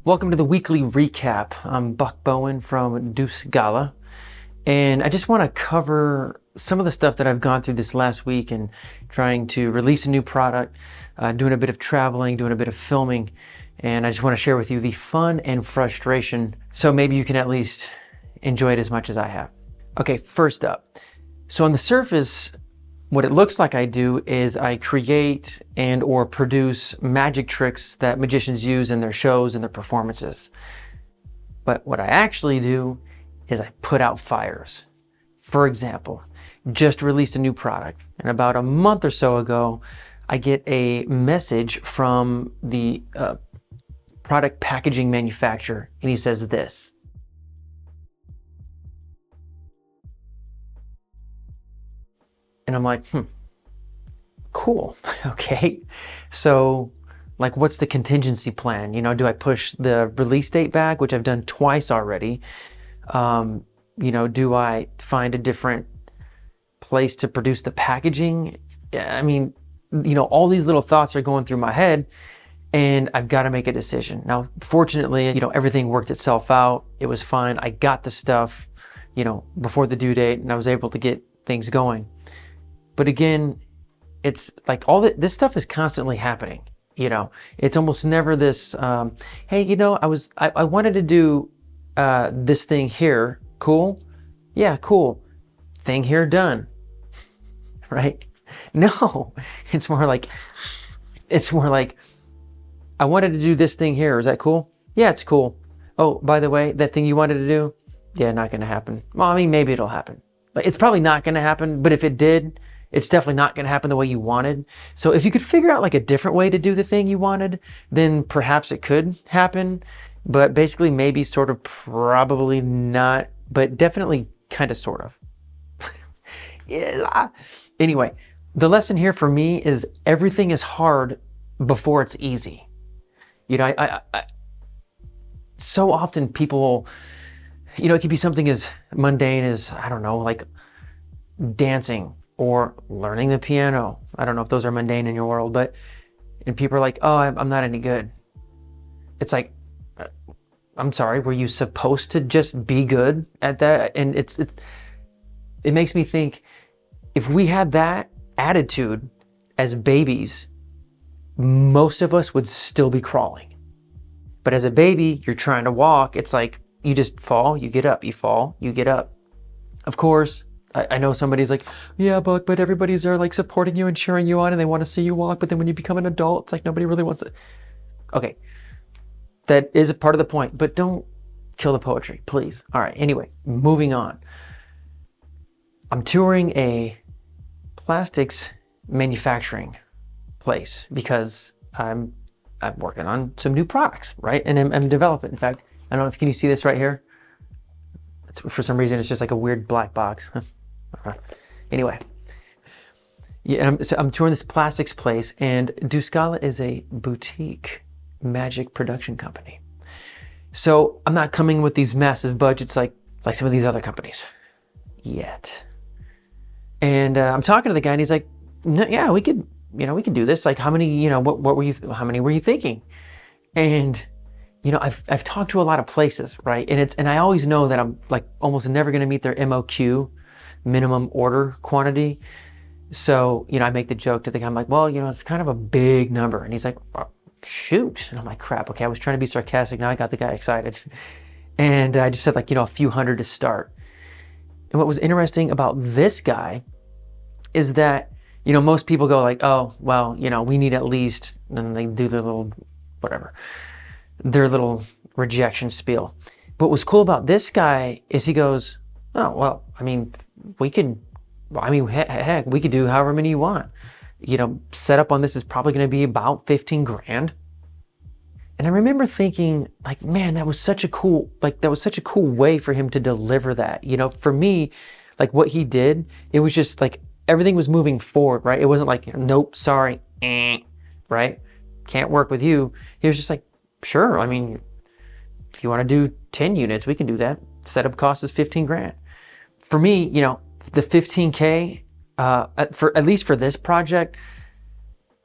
Welcome to the weekly recap. I'm Buck Bowen from Deuce Gala, and I just want to cover some of the stuff that I've gone through this last week and trying to release a new product, doing a bit of traveling, doing a bit of filming, and I just want to share with you the fun and frustration so maybe you can at least enjoy it as much as I have. Okay, first up. So on the surface, what it looks like I do is I create and or produce magic tricks that magicians use in their shows and their performances. But what I actually do is I put out fires. For example, just released a new product, and about a month or so ago, I get a message from the product packaging manufacturer, and he says this. And I'm like, cool, okay. So like, what's the contingency plan? You know, do I push the release date back, which I've done twice already? You know, do I find a different place to produce the packaging? I mean, you know, all these little thoughts are going through my head and I've got to make a decision. Now, fortunately, you know, everything worked itself out. It was fine. I got the stuff, you know, before the due date and I was able to get things going. But again, it's like this stuff is constantly happening. You know, it's almost never this, hey, you know, I wanted to do this thing here. Cool. Yeah, cool. Thing here done. Right? No, it's more like, I wanted to do this thing here. Is that cool? Yeah, it's cool. Oh, by the way, that thing you wanted to do? Yeah, not going to happen. Well, I mean, maybe it'll happen. But it's probably not going to happen. But if it did, it's definitely not going to happen the way you wanted. So if you could figure out like a different way to do the thing you wanted, then perhaps it could happen. But basically, maybe, sort of, probably not, but definitely kind of, sort of. Yeah. Anyway, the lesson here for me is everything is hard before it's easy. You know, I so often people, you know, it could be something as mundane as, I don't know, like dancing or learning the piano. I don't know if those are mundane in your world, and people are like, oh, I'm not any good. It's like, I'm sorry, were you supposed to just be good at that? And it makes me think, if we had that attitude as babies, most of us would still be crawling. But as a baby, you're trying to walk. It's like, you just fall, you get up, you fall, you get up. Of course, I know somebody's like, yeah, Buck, but everybody's there like supporting you and cheering you on and they want to see you walk. But then when you become an adult, it's like nobody really wants it. Okay, that is a part of the point, but don't kill the poetry, please. All right, anyway, moving on. I'm touring a plastics manufacturing place because I'm working on some new products, right? And I'm developing. In fact, I don't know if can you see this right here? For some reason, it's just like a weird black box. Anyway, yeah, so I'm touring this plastics place, and Deuce Gala is a boutique magic production company. So I'm not coming with these massive budgets like some of these other companies yet. And I'm talking to the guy, and he's like, no, "Yeah, we could do this. Like, how many? You know, how many were you thinking?" And you know, I've talked to a lot of places, right? And I always know that I'm like almost never going to meet their MOQ, minimum order quantity. So, you know, I make the joke to the guy, I'm like, well, you know, it's kind of a big number. And he's like, oh, shoot. And I'm like, crap. Okay, I was trying to be sarcastic. Now I got the guy excited. And I just said like, you know, a few hundred to start. And what was interesting about this guy is that, you know, most people go like, oh, well, you know, we need at least, and they do their little, whatever, their little rejection spiel. But what's cool about this guy is he goes, oh, well, I mean, heck, we could do however many you want. You know, setup on this is probably going to be about 15 grand. And I remember thinking like, man, that was such a cool way for him to deliver that. You know, for me, like what he did, it was just like everything was moving forward, right? It wasn't like, nope, sorry, right? Can't work with you. He was just like, sure, I mean, if you want to do 10 units, we can do that. Setup cost is 15 grand. For me, you know, the 15K, at least for this project,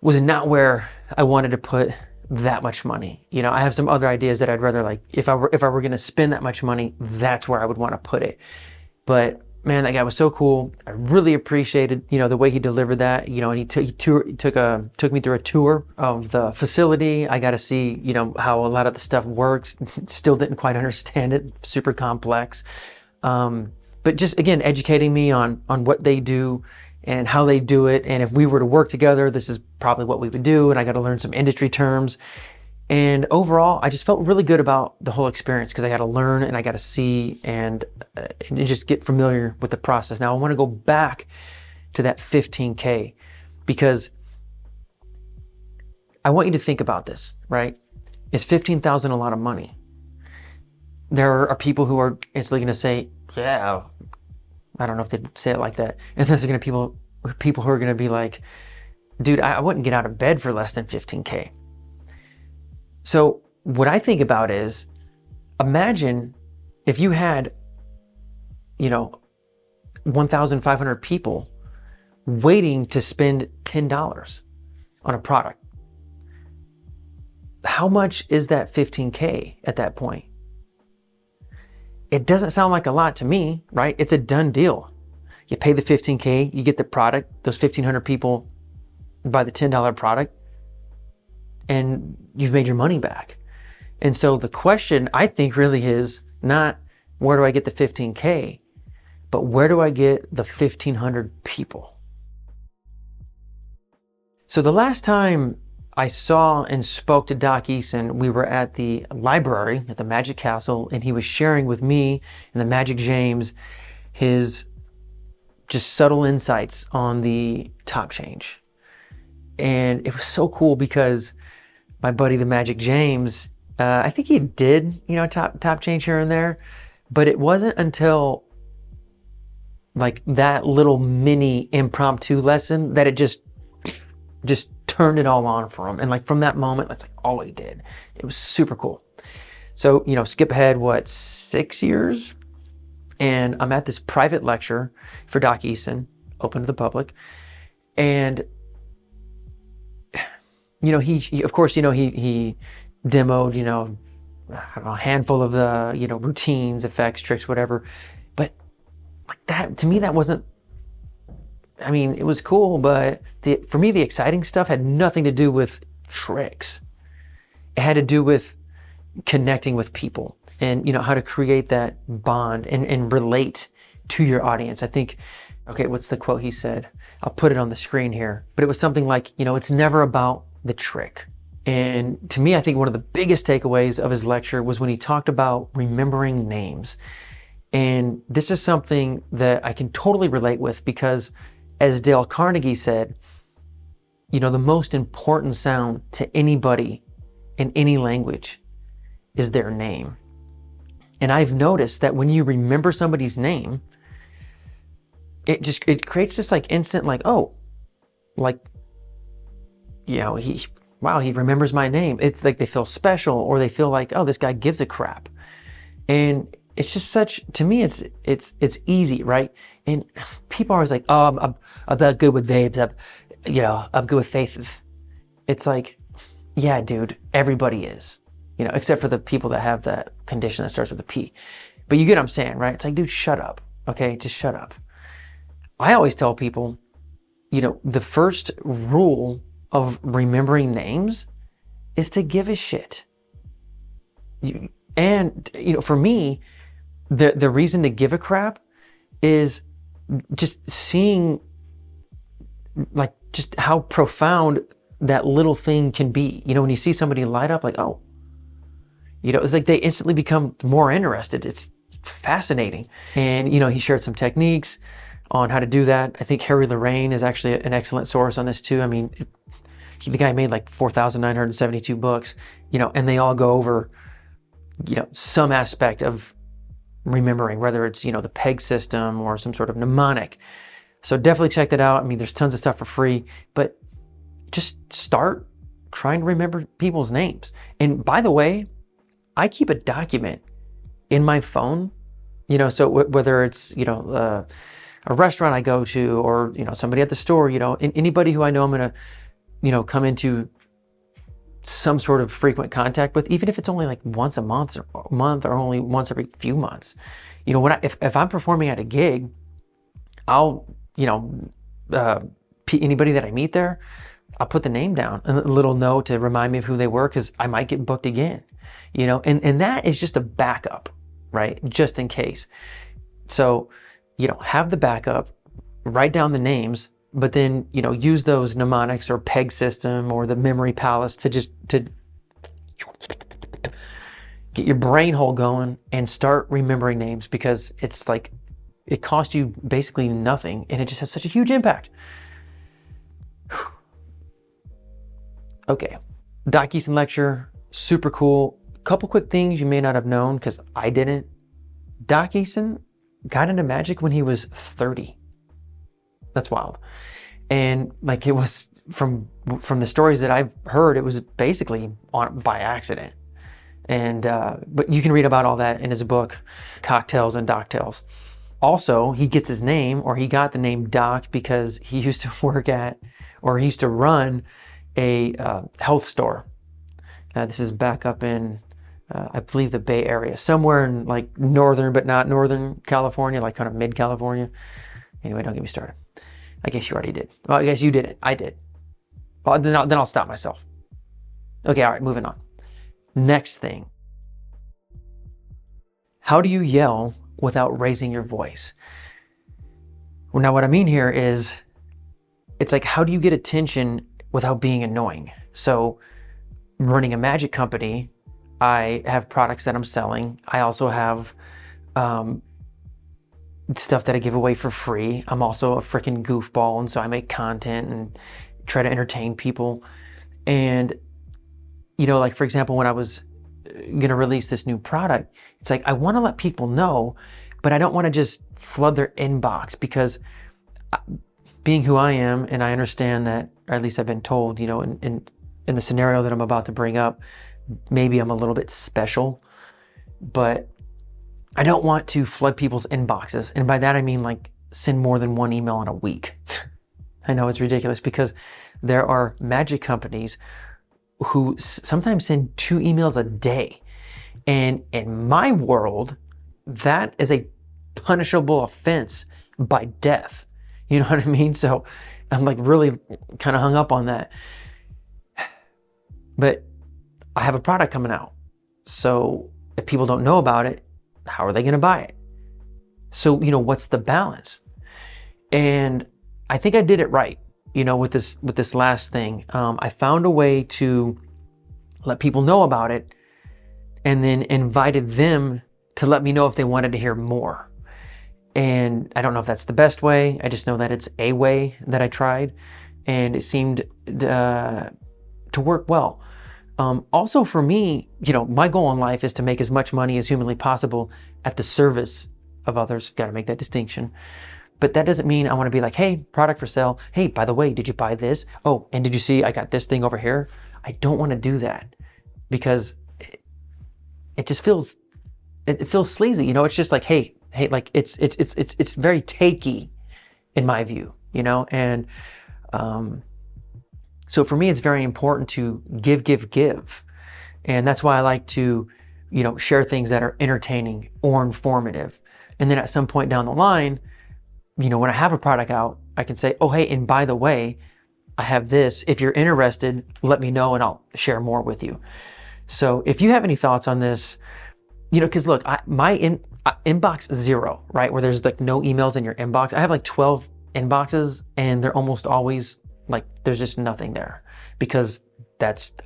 was not where I wanted to put that much money. You know, I have some other ideas that I'd rather, like, if I were going to spend that much money, that's where I would want to put it. But man, that guy was so cool. I really appreciated, you know, the way he delivered that, you know, and he took me through a tour of the facility. I got to see, you know, how a lot of the stuff works. Still didn't quite understand it. Super complex. But just, again, educating me on what they do and how they do it. And if we were to work together, this is probably what we would do. And I got to learn some industry terms. And overall, I just felt really good about the whole experience because I got to learn and I got to see and just get familiar with the process. Now, I want to go back to that 15K because I want you to think about this, right? Is 15,000 a lot of money? There are people who are instantly going to say, yeah, I don't know if they'd say it like that. And there's going to be people who are going to be like, dude, I wouldn't get out of bed for less than 15K. So what I think about is, imagine if you had, you know, 1,500 people waiting to spend $10 on a product. How much is that 15K at that point? It doesn't sound like a lot to me, right? It's a done deal. You pay the 15K, you get the product, those 1,500 people buy the $10 product, and you've made your money back. And so the question, I think, really is not where do I get the 15K, but where do I get the 1,500 people? So the last time I saw and spoke to Doc Eason, we were at the library at the Magic Castle, and he was sharing with me and the Magic James his just subtle insights on the top change. And it was so cool because my buddy, the Magic James, I think he did, you know, top change here and there, but it wasn't until like that little mini impromptu lesson that it just turned it all on for him. And like from that moment, that's like all he did. It was super cool. So, you know, skip ahead, 6 years? And I'm at this private lecture for Doc Eason, open to the public. And you know, he of course, you know, he demoed, you know, I don't know, a handful of the, you know, routines, effects, tricks, whatever. But like that, to me, that wasn't, I mean, it was cool, but for me, the exciting stuff had nothing to do with tricks. It had to do with connecting with people and, you know, how to create that bond and relate to your audience. I think, okay, what's the quote he said? I'll put it on the screen here, but it was something like, you know, it's never about the trick. And to me, I think one of the biggest takeaways of his lecture was when he talked about remembering names. And this is something that I can totally relate with because, as Dale Carnegie said, you know, the most important sound to anybody in any language is their name. And I've noticed that when you remember somebody's name, it creates this like instant, like, oh, like, you know, he remembers my name. It's like they feel special, or they feel like, oh, this guy gives a crap. And it's just such, to me, it's easy, right? And people are always like, oh, I'm not good with names. I'm good with faces. It's like, yeah, dude, everybody is, you know, except for the people that have that condition that starts with a P. But you get what I'm saying, right? It's like, dude, shut up. Okay, just shut up. I always tell people, you know, the first rule of remembering names is to give a shit. And, you know, for me, the reason to give a crap is just seeing like just how profound that little thing can be. You know, when you see somebody light up, like, oh, you know, it's like they instantly become more interested. It's fascinating. And, you know, he shared some techniques on how to do that. I think Harry Lorraine is actually an excellent source on this too. I mean, the guy made like 4,972 books, you know, and they all go over, you know, some aspect of remembering, whether it's, you know, the PEG system or some sort of mnemonic. So definitely check that out. I mean, there's tons of stuff for free, but just start trying to remember people's names. And by the way, I keep a document in my phone, you know, so whether it's, you know, a restaurant I go to, or, you know, somebody at the store, you know, anybody who I know I'm going to, you know, come into some sort of frequent contact with, even if it's only like once a month or only once every few months. You know, if I'm performing at a gig, I'll, you know, anybody that I meet there, I'll put the name down and a little note to remind me of who they were, because I might get booked again, you know, and that is just a backup, right? Just in case. So, you know, have the backup, write down the names, but then, you know, use those mnemonics or PEG system or the memory palace to get your brain hole going and start remembering names, because it's like, it costs you basically nothing and it just has such a huge impact. Okay, Doc Eason lecture, super cool. Couple quick things you may not have known, because I didn't. Doc Eason got into magic when he was 30. That's wild. And like, it was from the stories that I've heard, it was basically by accident. And but you can read about all that in his book, Cocktails and Doctails. Also, he gets his name, or he got the name Doc, because he used to work at, or he used to run a health store. This is back up in, I believe, the Bay Area, somewhere in like northern, but not northern California, like kind of mid California. Anyway, don't get me started. I guess you already did. Well, I guess you didn't. I did. Well, then I'll stop myself. Okay, all right, moving on. Next thing. How do you yell without raising your voice? Well, now what I mean here is, it's like, how do you get attention without being annoying? So running a magic company, I have products that I'm selling. I also have stuff that I give away for free. I'm also a freaking goofball, and so I make content and try to entertain people. And, you know, like for example, when I was gonna release this new product, it's like, I wanna let people know, but I don't wanna just flood their inbox, because being who I am, and I understand that, or at least I've been told, you know, in the scenario that I'm about to bring up, maybe I'm a little bit special, but I don't want to flood people's inboxes. And by that, I mean like send more than one email in a week. I know it's ridiculous, because there are magic companies who sometimes send 2 emails a day. And in my world, that is a punishable offense by death. You know what I mean? So I'm like really kind of hung up on that. But I have a product coming out. So if people don't know about it, how are they going to buy it? So, you know, what's the balance? And I think I did it right, you know, with this last thing. I found a way to let people know about it, and then invited them to let me know if they wanted to hear more. And I don't know if that's the best way. I just know that it's a way that I tried, and it seemed to work well. Also for me, you know, my goal in life is to make as much money as humanly possible at the service of others. Got to make that distinction. But that doesn't mean I want to be like, hey, product for sale. Hey, by the way, did you buy this? Oh, and did you see I got this thing over here? I don't want to do that, because it just feels, it feels sleazy. You know, it's just like, hey, like it's very takey in my view, you know? And so for me, it's very important to give. And that's why I like to, you know, share things that are entertaining or informative. And then at some point down the line, you know, when I have a product out, I can say, oh, hey, and by the way, I have this. If you're interested, let me know and I'll share more with you. So if you have any thoughts on this, you know, because look, my inbox 0, right? Where there's like no emails in your inbox. I have like 12 inboxes, and they're almost always like, there's just nothing there, because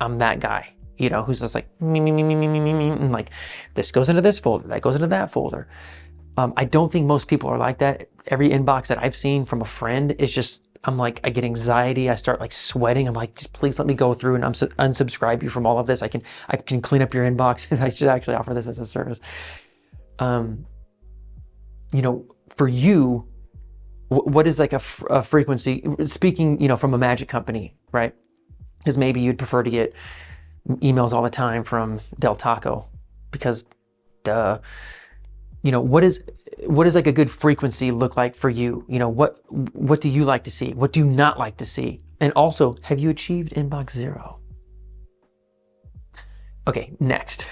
I'm that guy, you know, who's just like, me, and like, this goes into this folder, that goes into that folder. I don't think most people are like that. Every inbox that I've seen from a friend is just, I'm like, I get anxiety. I start like sweating. I'm like, just please let me go through and unsubscribe you from all of this. I can clean up your inbox. I should actually offer this as a service. You know, for you, what is like a frequency, speaking, you know, from a magic company, right? Because maybe you'd prefer to get emails all the time from Del Taco, because duh. You know, what is like a good frequency look like for you? You know, what do you like to see? What do you not like to see? And also, have you achieved inbox 0? Okay, next.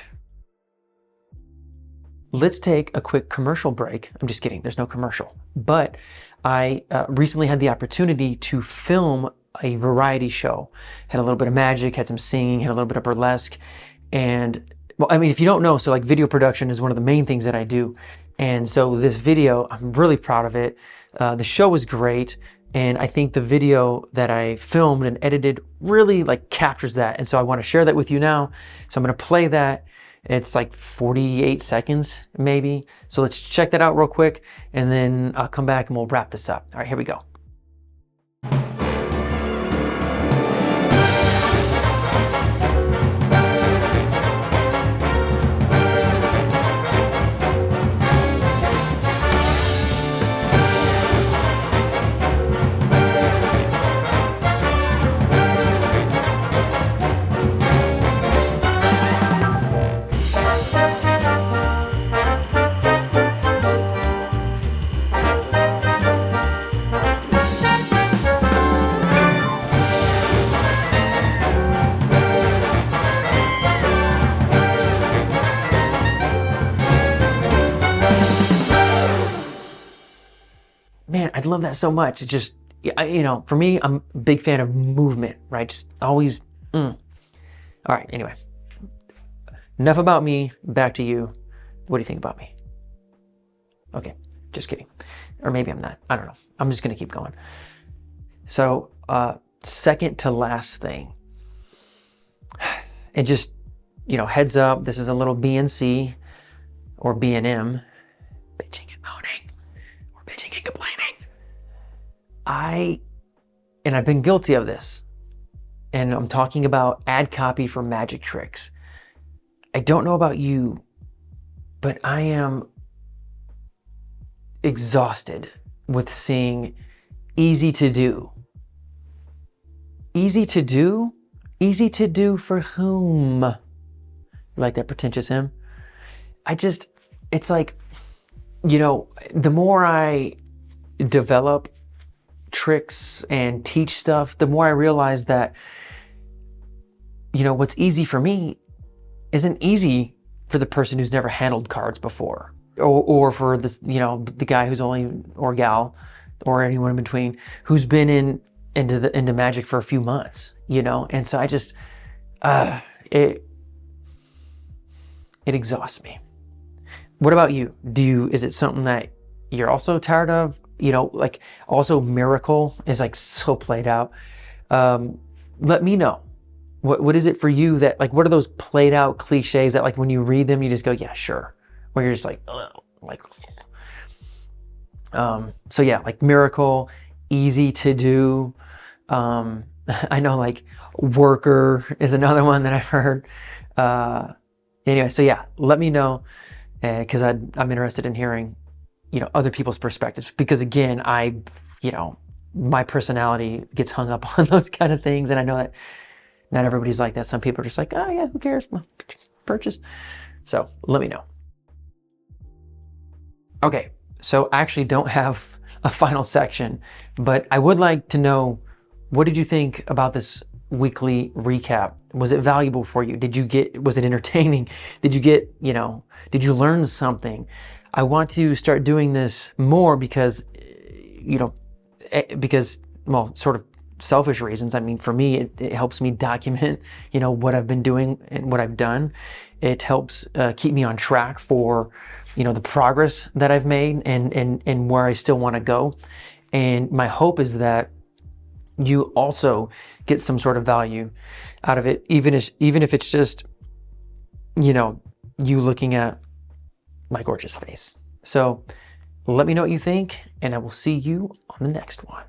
Let's take a quick commercial break. I'm just kidding, there's no commercial. But I recently had the opportunity to film a variety show. Had a little bit of magic, had some singing, had a little bit of burlesque. And, well, I mean, if you don't know, so like video production is one of the main things that I do. And so this video, I'm really proud of it. The show was great. And I think the video that I filmed and edited really like captures that. And so I want to share that with you now. So I'm going to play that. It's like 48 seconds maybe. So let's check that out real quick and then I'll come back and we'll wrap this up. All right, here we go. Man, I love that so much. It just, you know, for me, I'm a big fan of movement, right? Just always, All right, anyway. Enough about me, back to you. What do you think about me? Okay, just kidding. Or maybe I'm not, I don't know. I'm just gonna keep going. So, second to last thing. And just, you know, heads up, this is a little BNC or B&M, bitching and moaning, or bitching and complaining. I've been guilty of this, and I'm talking about ad copy for magic tricks. I don't know about you, but I am exhausted with seeing easy to do. Easy to do? Easy to do for whom? You like that pretentious hymn? It's like, you know, the more I develop tricks and teach stuff, the more I realize that, you know, what's easy for me isn't easy for the person who's never handled cards before, or for this, you know, the guy who's only, or gal, or anyone in between who's been into magic for a few months, you know. And so I just, it exhausts me. What about you? Is it something that you're also tired of? You know, like also Miracle is like so played out. Let me know. What is it for you that, like, what are those played out cliches that, like, when you read them, you just go, yeah, sure. Or you're just like, ugh, like, so yeah, like Miracle, easy to do. I know, like, Worker is another one that I've heard. Anyway, so yeah, let me know, because I'm interested in hearing, you know, other people's perspectives, because again, you know, my personality gets hung up on those kind of things, and I know that not everybody's like that. Some people are just like, oh yeah, who cares? Well, purchase. So let me know. Okay, so I actually don't have a final section, but I would like to know, what did you think about this weekly recap? Was it valuable for you? Was it entertaining? Did you get, you know, did you learn something? I want to start doing this more because, you know, well, sort of selfish reasons. I mean, for me, it helps me document, you know, what I've been doing and what I've done. It helps keep me on track for, you know, the progress that I've made and where I still want to go. And my hope is that you also get some sort of value out of it, even if it's just, you know, you looking at my gorgeous face. So let me know what you think, and I will see you on the next one.